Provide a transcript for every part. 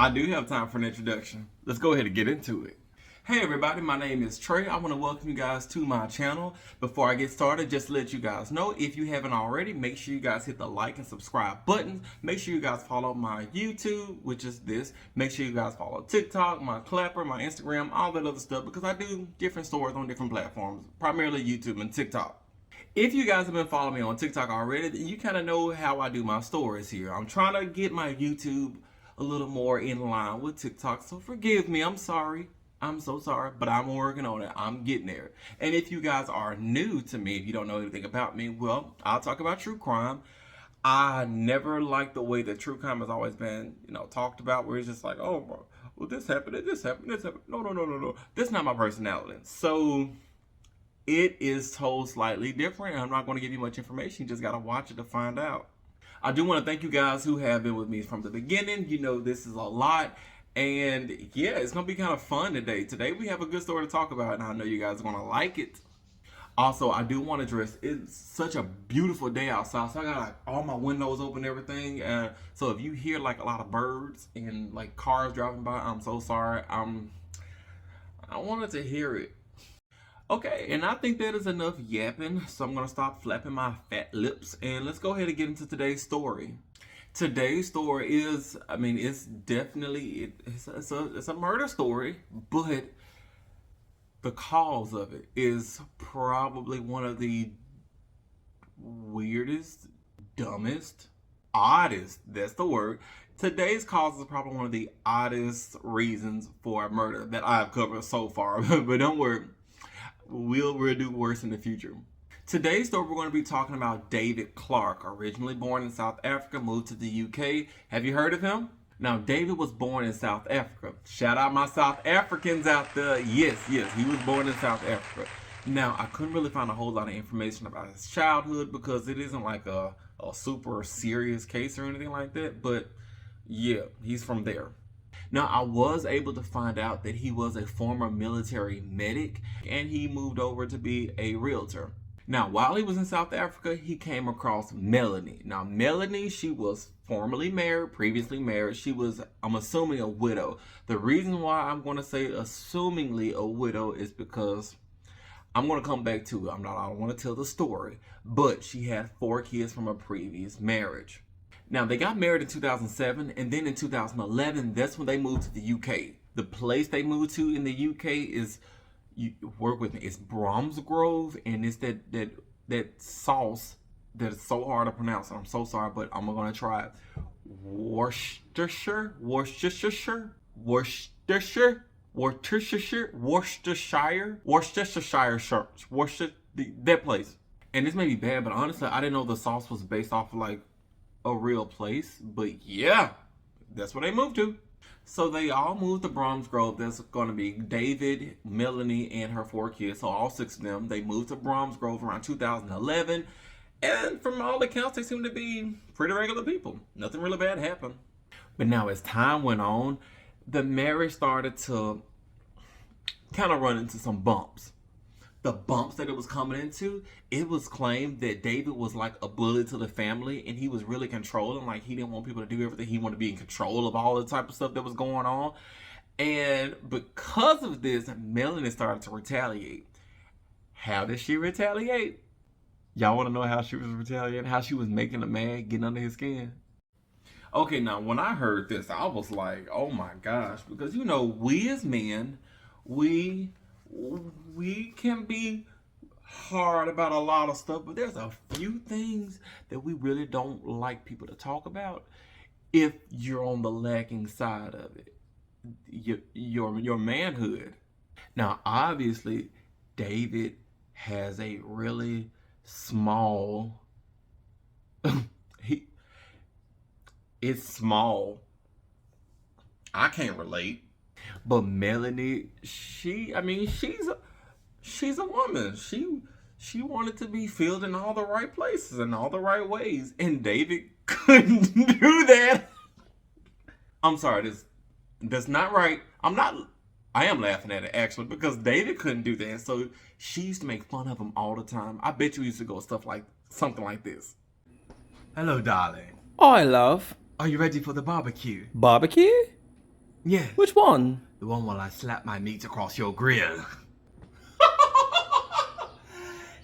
I do have time for an introduction. Let's go ahead and get into it. Hey everybody, my name is Trey. I want to welcome you guys to my channel. Before I get started, just to let you guys know, if you haven't already, make sure you guys hit the like and subscribe buttons. Make sure you guys follow my YouTube, which is this. Make sure you guys follow TikTok, my Clapper, my Instagram, all that other stuff, because I do different stories on different platforms, primarily YouTube and TikTok. If you guys have been following me on TikTok already, then you kind of know how I do my stories here. I'm trying to get my YouTube a little more in line with TikTok, so forgive me. I'm sorry. I'm so sorry, but I'm working on it. I'm getting there. And if you guys are new to me, if you don't know anything about me, well, I'll talk about true crime. I never liked the way that true crime has always been, talked about, where it's just like, oh, bro, well, this happened, this happened, this happened. No. That's not my personality. So it is told slightly different, and I'm not going to give you much information. You just got to watch it to find out. I do want to thank you guys who have been with me from the beginning. You know, this is a lot. And yeah, it's going to be kind of fun today. Today we have a good story to talk about, and I know you guys are going to like it. Also, I do want to address, it's such a beautiful day outside, so I got like all my windows open and everything. So if you hear like a lot of birds and like cars driving by, I'm so sorry. I wanted to hear it. Okay, and I think that is enough yapping, so I'm going to stop flapping my fat lips, and let's go ahead and get into today's story. Today's story is, it's definitely, it's a murder story, but the cause of it is probably one of the weirdest, dumbest, oddest, that's the word. Today's cause is probably one of the oddest reasons for a murder that I've covered so far, but don't worry, we'll do worse in the future. Today's story, we're going to be talking about David Clark, originally born in South Africa, moved to the UK. Have you heard of him? Now, David was born in South Africa. Shout out my South Africans out there. Yes, he was born in South Africa. Now, I couldn't really find a whole lot of information about his childhood because it isn't like a super serious case or anything like that. But yeah, he's from there. Now, I was able to find out that he was a former military medic and he moved over to be a realtor. Now, while he was in South Africa, he came across Melanie. Now, Melanie, she was formerly married, previously married. She was, I'm assuming, a widow. The reason why I'm going to say assumingly a widow is because I'm going to come back to it. I don't want to tell the story, but she had 4 kids from a previous marriage. Now, they got married in 2007, and then in 2011, that's when they moved to the UK. The place they moved to in the UK is, you work with me, it's Bromsgrove, and it's that sauce that is so hard to pronounce. I'm so sorry, but I'm gonna try it. Worcestershire, that place. And this may be bad, but honestly, I didn't know the sauce was based off of like a real place. But yeah, that's where they moved to. So they all moved to Bromsgrove. There's going to be David, Melanie, and her 4 kids. So all 6 of them. They moved to Bromsgrove around 2011. And from all accounts, they seem to be pretty regular people. Nothing really bad happened. But now as time went on, the marriage started to kind of run into some bumps. The bumps that it was coming into, it was claimed that David was like a bully to the family and he was really controlling. Like, he didn't want people to do everything. He wanted to be in control of all the type of stuff that was going on. And because of this, Melanie started to retaliate. How did she retaliate? Y'all want to know how she was retaliating? How she was making a man get under his skin? Okay, now when I heard this, I was like, oh my gosh. Because, we as men, we can be hard about a lot of stuff, but there's a few things that we really don't like people to talk about if you're on the lacking side of it. Your manhood. Now, obviously, David has a really small it's small. I can't relate. But Melanie, she's a woman. She wanted to be filled in all the right places and all the right ways. And David couldn't do that. I'm sorry, that's not right. I am laughing at it actually because David couldn't do that. So she used to make fun of him all the time. I bet you used to go something like this. Hello, darling. Hi, love. Are you ready for the barbecue? Barbecue? Yeah. Which one? The one while I slap my meat across your grill.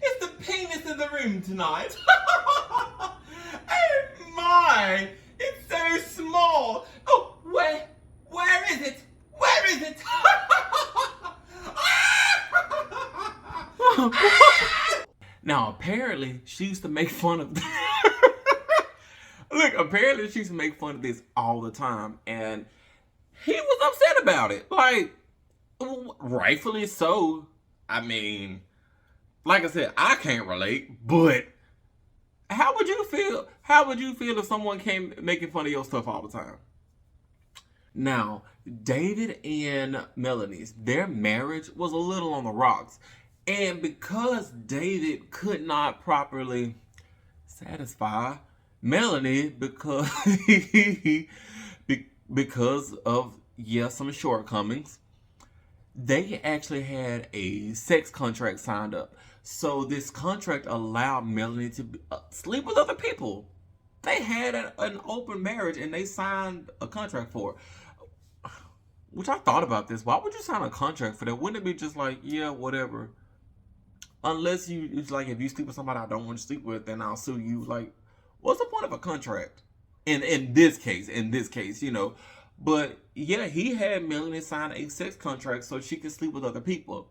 It's the penis in the room tonight. Oh my! It's so small. Oh, where is it? Where is it? Now, apparently, she used to make fun of this. Look, apparently she used to make fun of this all the time, and he was upset about it. Like, rightfully so. I mean, like I said, I can't relate, but how would you feel? How would you feel if someone came making fun of your stuff all the time? Now, David and Melanie's, their marriage was a little on the rocks. And because David could not properly satisfy Melanie because of some shortcomings, they actually had a sex contract signed up. So this contract allowed Melanie to sleep with other people. They had an open marriage and they signed a contract for it. Which I thought about this. Why would you sign a contract for that? Wouldn't it be just like, yeah, whatever? Unless it's like, if you sleep with somebody I don't want to sleep with, then I'll sue you. Like, what's the point of a contract? In this case, you know. But yeah, he had Melanie sign a sex contract so she could sleep with other people.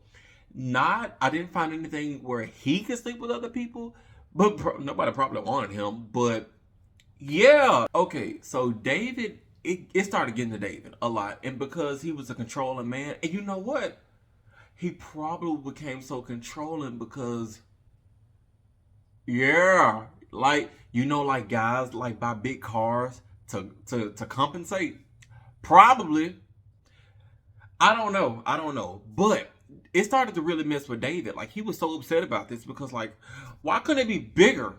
I didn't find anything where he could sleep with other people, but nobody probably wanted him. But yeah, okay. So David, it started getting to David a lot, and because he was a controlling man, and you know what? He probably became so controlling because, yeah, like, you know, like guys like buy big cars to compensate. Probably. I don't know. But it started to really mess with David. Like, he was so upset about this because, like, why couldn't it be bigger?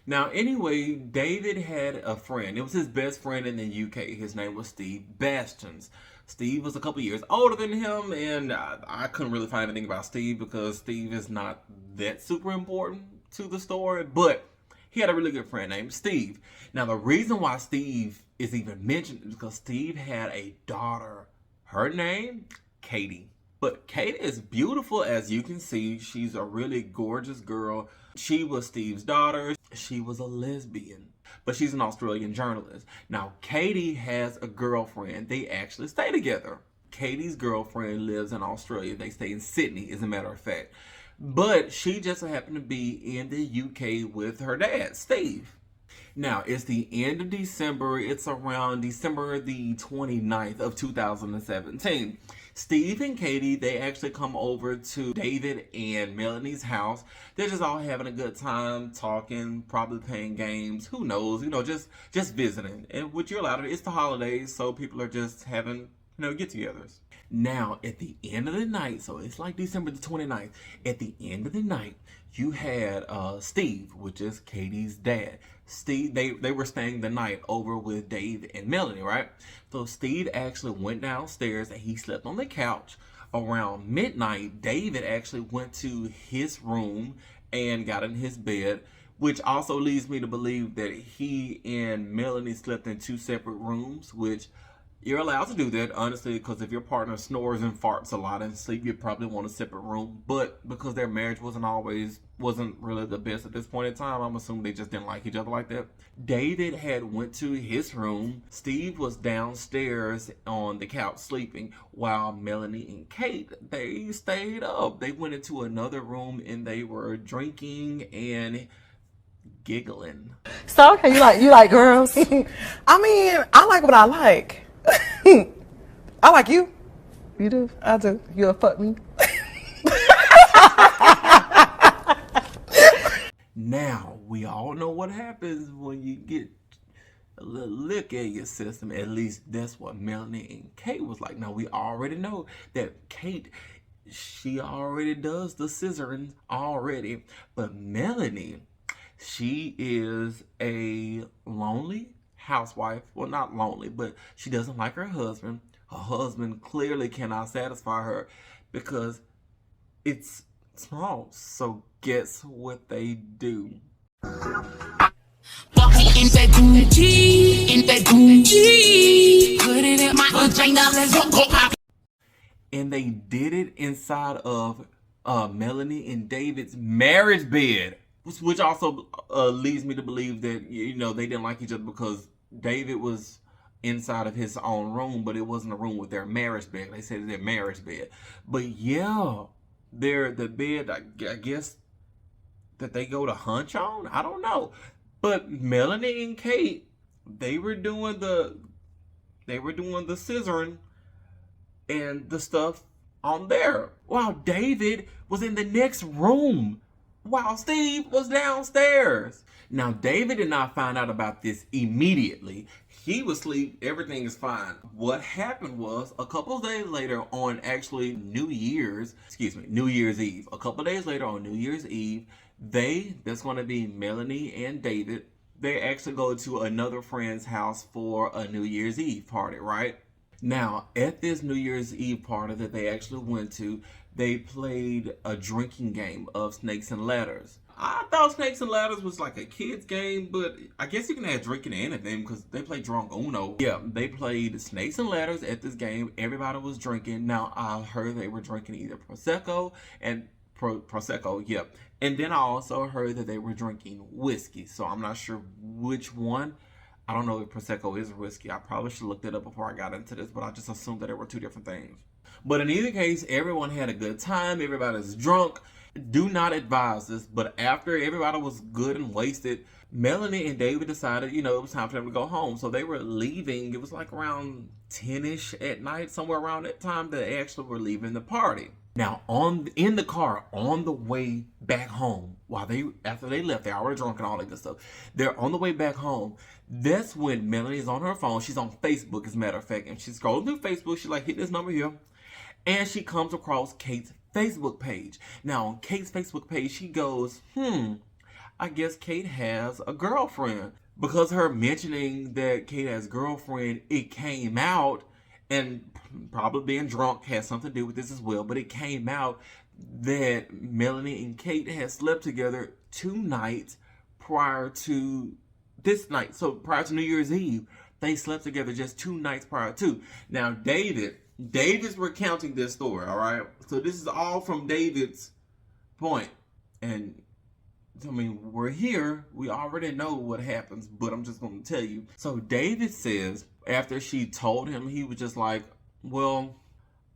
Now, anyway, David had a friend. It was his best friend in the UK. His name was Steve Bastions. Steve was a couple years older than him, and I couldn't really find anything about Steve because Steve is not that super important to the story, but he had a really good friend named Steve. Now, the reason why Steve is even mentioned is because Steve had a daughter. Her name, Katie. But Katie is beautiful, as you can see. She's a really gorgeous girl. She was Steve's daughter. She was a lesbian, but she's an Australian journalist. Now, Katie has a girlfriend. They actually stay together. Katie's girlfriend lives in Australia. They stay in Sydney, as a matter of fact. But she just happened to be in the UK with her dad, Steve. Now, it's the end of December. It's around December the 29th of 2017. Steve and Katie, they actually come over to David and Melanie's house. They're just all having a good time, talking, probably playing games. Who knows? You know, just visiting. And what you're allowed to do, it's the holidays, so people are just having, get-togethers. Now, at the end of the night, so it's like December the 29th, at the end of the night, you had Steve, which is Katie's dad. Steve, they were staying the night over with Dave and Melanie, right? So Steve actually went downstairs and he slept on the couch. Around midnight, David actually went to his room and got in his bed, which also leads me to believe that he and Melanie slept in two separate rooms, which you're allowed to do that, honestly, because if your partner snores and farts a lot in sleep, you probably want a separate room. But because their marriage wasn't really the best at this point in time, I'm assuming they just didn't like each other like that. David had went to his room. Steve was downstairs on the couch sleeping, while Melanie and Kate, they stayed up. They went into another room and they were drinking and giggling. So, okay, you like girls? I mean, I like what I like. I like you. You do? I do. You'll fuck me. Now, we all know what happens when you get a little lick in your system. At least that's what Melanie and Kate was like. Now, we already know that Kate, she already does the scissoring already. But Melanie, she is a lonely housewife. Well, not lonely, but she doesn't like her husband. Her husband clearly cannot satisfy her because it's small. So guess what they do? Walking in that Gucci, put it in my vagina. Let's go pop. And they did it inside of Melanie and David's marriage bed, which also leads me to believe that they didn't like each other because David was inside of his own room, but it wasn't a room with their marriage bed. They said their marriage bed, but yeah, the bed. I guess that they go to hunch on. I don't know, but Melanie and Kate, they were doing the scissoring and the stuff on there while David was in the next room while Steve was downstairs. Now, David did not find out about this immediately. He was asleep. Everything is fine. What happened was a couple of days later on actually New Year's Eve. A couple of days later on New Year's Eve, that's going to be Melanie and David, they actually go to another friend's house for a New Year's Eve party, right? Now, at this New Year's Eve party that they actually went to, they played a drinking game of Snakes and Ladders. I thought Snakes and Ladders was like a kid's game, but I guess you can have drinking in anything because they play drunk Uno. Yeah, they played Snakes and Ladders at this game. Everybody was drinking. Now, I heard they were drinking either Prosecco and Prosecco, yep. And then I also heard that they were drinking whiskey. So I'm not sure which one. I don't know if Prosecco is whiskey. I probably should have looked it up before I got into this, but I just assumed that there were two different things. But in either case, everyone had a good time. Everybody's drunk. Do not advise this, but after everybody was good and wasted, Melanie and David decided, it was time for them to go home. So they were leaving. It was like around 10-ish at night, somewhere around that time, that they actually were leaving the party. Now, in the car, on the way back home, after they left, they already drunk and all that good stuff. They're on the way back home. That's when Melanie is on her phone. She's on Facebook, as a matter of fact, and she's scrolling through Facebook. She's like, hit this number here, and she comes across Kate's Facebook page. Now, on Kate's Facebook page, she goes, I guess Kate has a girlfriend. Because her mentioning that Kate has a girlfriend, it came out, and probably being drunk has something to do with this as well, but it came out that Melanie and Kate had slept together 2 nights prior to this night. So prior to New Year's Eve, they slept together just 2 nights prior to. Now, David's recounting this story, all right? So this is all from David's point. And I mean, we're here. We already know what happens, but I'm just going to tell you. So David says, after she told him, he was just like, well,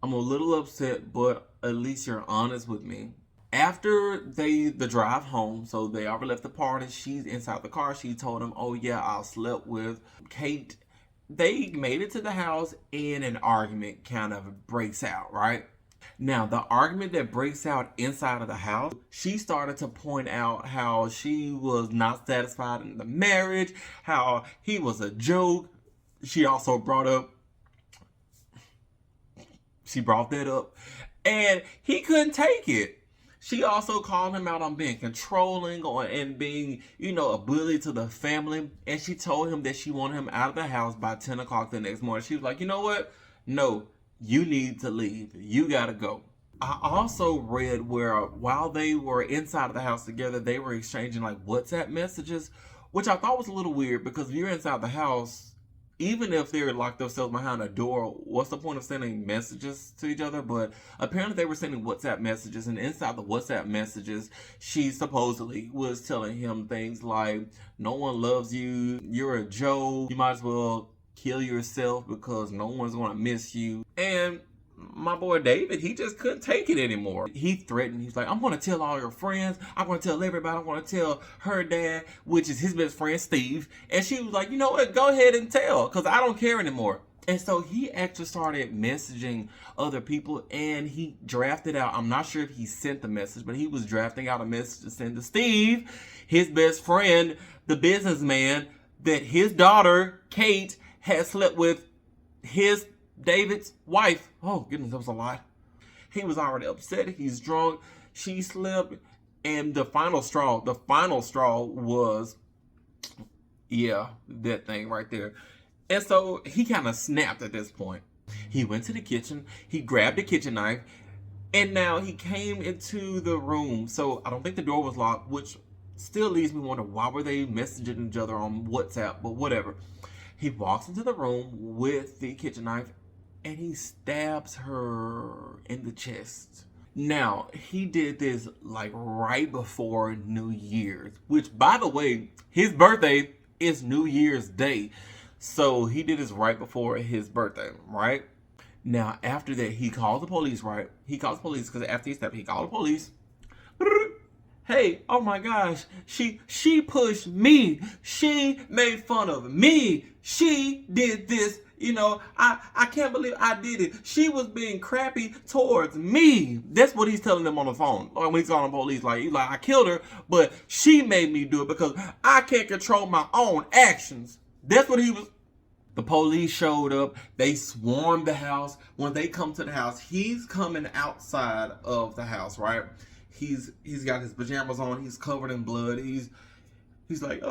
I'm a little upset, but at least you're honest with me. After the drive home, so they already left the party, she's inside the car. She told him, oh yeah, I slept with Kate. They made it to the house and an argument kind of breaks out, right? Now, the argument that breaks out inside of the house, she started to point out how she was not satisfied in the marriage, how he was a joke. She brought that up, and he couldn't take it. She also called him out on being controlling and being, a bully to the family. And she told him that she wanted him out of the house by 10 o'clock the next morning. She was like, you know what? No, you need to leave. You got to go. I also read where while they were inside of the house together, they were exchanging like WhatsApp messages, which I thought was a little weird because if you're inside the house, even if they're locked themselves behind a door, what's the point of sending messages to each other? But apparently they were sending WhatsApp messages, and inside the WhatsApp messages, she supposedly was telling him things like, no one loves you, you're a joke, you might as well kill yourself because no one's going to miss you. And my boy David, he just couldn't take it anymore. He threatened. He's like, I'm going to tell all your friends. I'm going to tell everybody. I'm going to tell her dad, which is his best friend, Steve. And she was like, you know what? Go ahead and tell because I don't care anymore. And so he actually started messaging other people and he drafted out, I'm not sure if he sent the message, but he was drafting out a message to send to Steve, his best friend, the businessman, that his daughter, Kate, had slept with David's wife. Oh goodness, that was a lot. He was already upset. He's drunk. She slept, and the final straw was, that thing right there. And so he kind of snapped at this point. He went to the kitchen. He grabbed the kitchen knife, and now he came into the room. So I don't think the door was locked, which still leaves me wondering why were they messaging each other on WhatsApp, but whatever. He walks into the room with the kitchen knife and he stabs her in the chest. Now, he did this like right before New Year's, which, by the way, his birthday is New Year's Day. So he did this right before his birthday, right? Now, after that, he calls the police, right? He calls the police because after he stabbed, he called the police. Hey, oh my gosh, she pushed me. She made fun of me. She did this. You know, I can't believe I did it. She was being crappy towards me. That's what he's telling them on the phone. Or when he's calling the police, like I killed her, but she made me do it because I can't control my own actions. That's what he was. The police showed up. They swarmed the house. When they come to the house, he's coming outside of the house, right? He's got his pajamas on. He's covered in blood. He's like,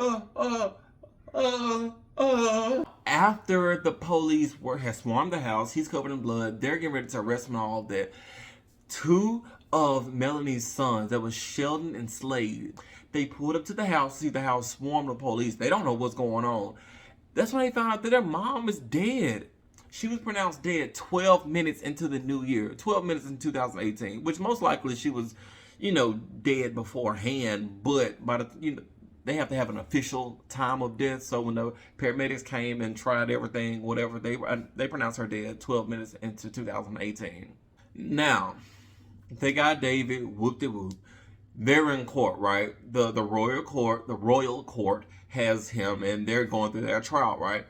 After the police has swarmed the house, he's covered in blood. They're getting ready to arrest him and all that. Two of Melanie's sons, that was Sheldon and Slade, they pulled up to the house, see the house swarmed the police. They don't know what's going on. That's when they found out that their mom is dead. She was pronounced dead 12 minutes into the new year, 12 minutes in 2018, which most likely she was, dead beforehand. But by the, they have to have an official time of death. So when the paramedics came and tried everything, whatever, they pronounced her dead 12 minutes into 2018. Now, they got David, whoop-de-whoop. They're in court, right? The royal court has him, and they're going through their trial, right?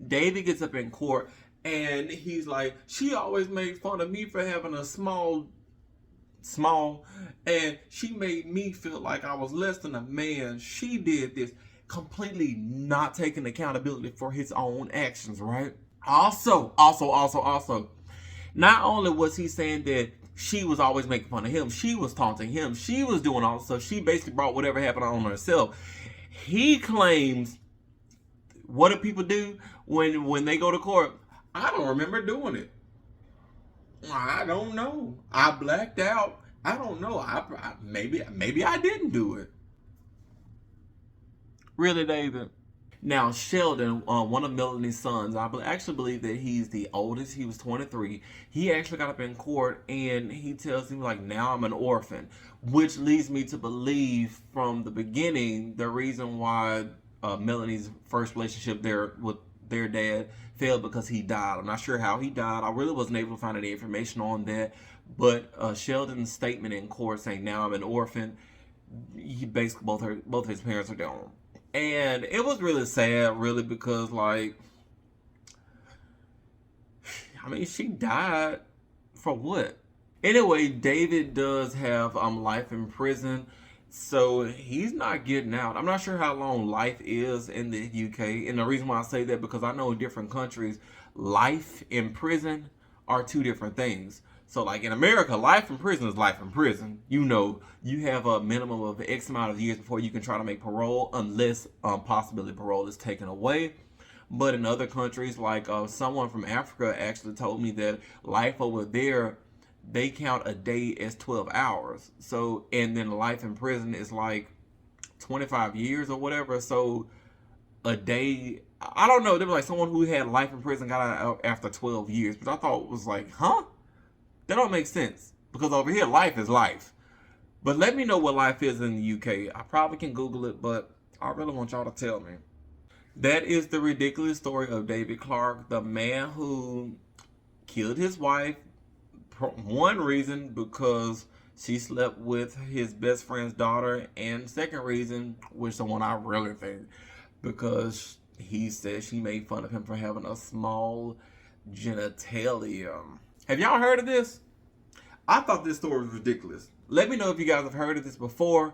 David gets up in court, and he's like, she always made fun of me for having a small, and she made me feel like I was less than a man. She did this, completely not taking accountability for his own actions, right? Also, not only was he saying that she was always making fun of him, she was taunting him, she was doing all this stuff. She basically brought whatever happened on herself. He claims, what do people do when they go to court? I don't remember doing it. I don't know. I blacked out. I don't know. Maybe I didn't do it. Really, David? Now, Sheldon, one of Melanie's sons, I actually believe that he's the oldest. He was 23. He actually got up in court and he tells him, like, now I'm an orphan, which leads me to believe from the beginning the reason why Melanie's first relationship there with their dad failed because he died. I'm not sure how he died. I really wasn't able to find any information on that. But Sheldon's statement in court saying, now I'm an orphan, he basically both of his parents are gone. And it was really sad, really, because, like, she died for what? Anyway, David does have life in prison, so he's not getting out. I'm not sure how long life is in the UK, and the reason why I say that, because I know in different countries, life in prison are two different things. So, like, in America, life in prison is life in prison. You have a minimum of X amount of years before you can try to make parole, unless possibility parole is taken away. But in other countries, like someone from Africa actually told me that life over there, they count a day as 12 hours. So, and then life in prison is like 25 years or whatever. So, a day, I don't know. There was like someone who had life in prison got out after 12 years, which I thought was like, huh? That don't make sense, because over here, life is life. But let me know what life is in the UK. I probably can Google it, but I really want y'all to tell me. That is the ridiculous story of David Clarke, the man who killed his wife. One reason, because she slept with his best friend's daughter. And second reason, which the one I really think, because he said she made fun of him for having a small genitalia. Have y'all heard of this? I thought this story was ridiculous. Let me know if you guys have heard of this before.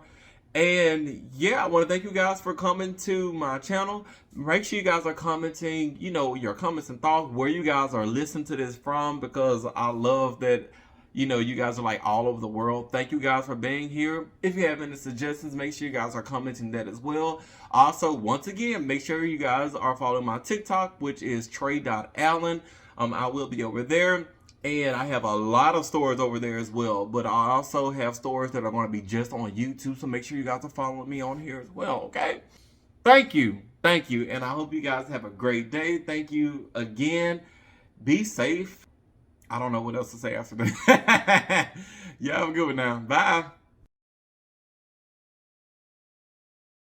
And yeah, I want to thank you guys for coming to my channel. Make sure you guys are commenting, your comments and thoughts, where you guys are listening to this from, because I love that, you guys are like all over the world. Thank you guys for being here. If you have any suggestions, make sure you guys are commenting that as well. Also, once again, make sure you guys are following my TikTok, which is Tre.Allyn. I will be over there. And I have a lot of stories over there as well. But I also have stories that are going to be just on YouTube. So make sure you guys are following me on here as well, okay? Thank you. Thank you, and I hope you guys have a great day. Thank you again. Be safe. I don't know what else to say after that. Yeah, have a good one now. Bye.